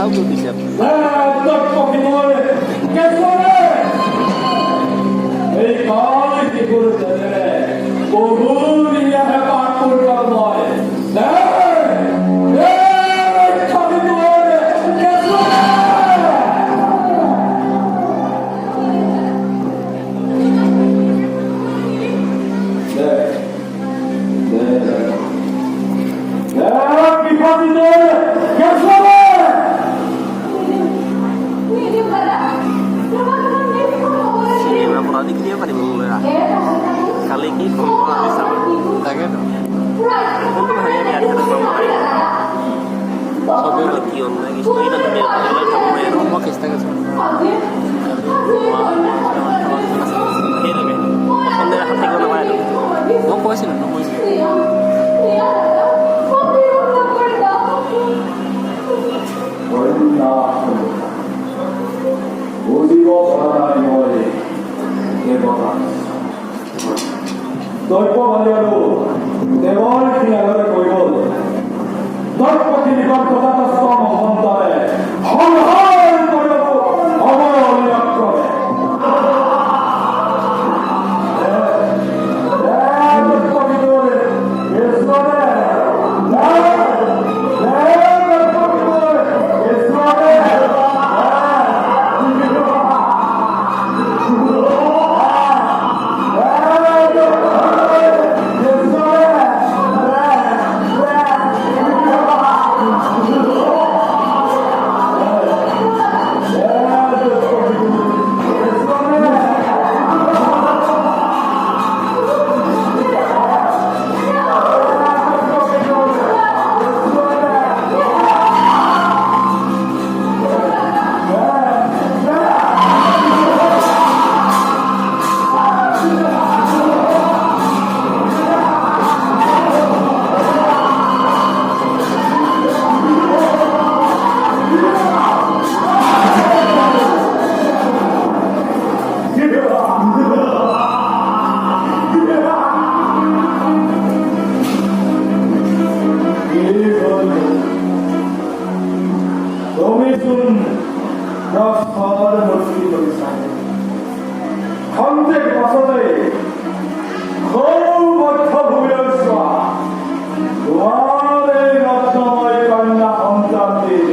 কথাও কেউ দিছে এই কাল কি করে বহু ইয়াহে পাঠ করবার নয় kali ini kalau bisa tahu untuk hanya biar kita mampu sobat kion lagi sekali dan dia adalah kamu yang rumah kita kan mau kau sih mau sih দৈপবাদীয়ো দেৱৰ কিনাৰৰে কৈবল দৈপতি নিকট কথাস্থ মহন্তৰে সংহাৰ কৰিব অৱয়ক্ৰমে খন্তেক পাছতে তোমাৰ এই ৰত্নময় কন্যা সন্তানটিৰ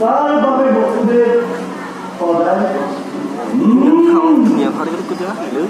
তার বাবে বসুদেব সদায় dunia hari itu kerja nanti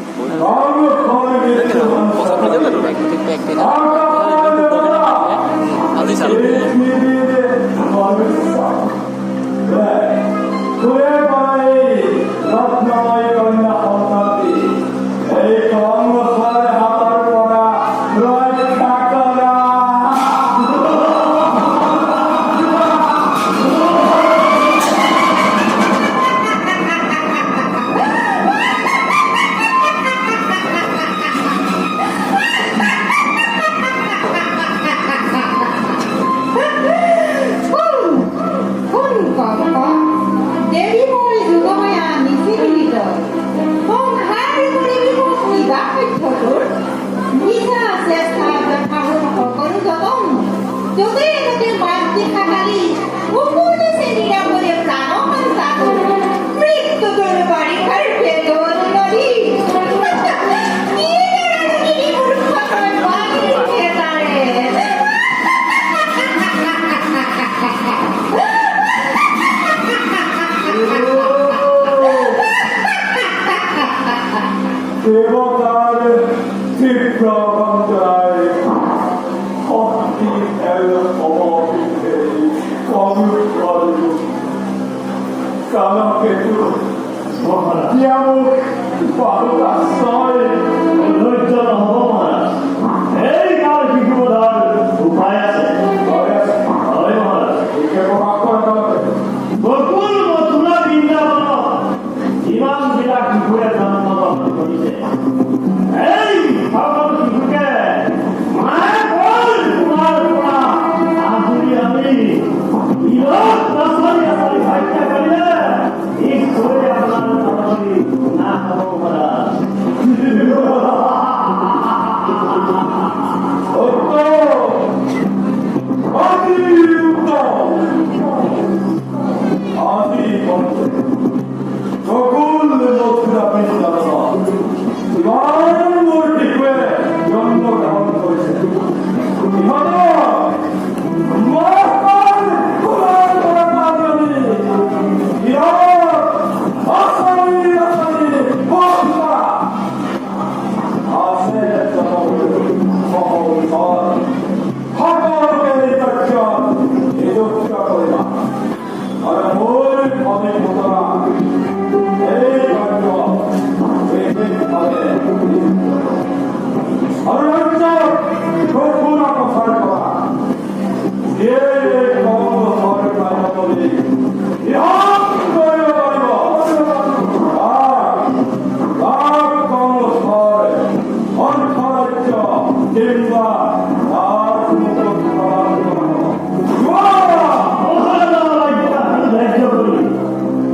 Iman bila 現場あーもとうわ大丈夫。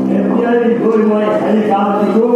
FBI ゴール前、最後、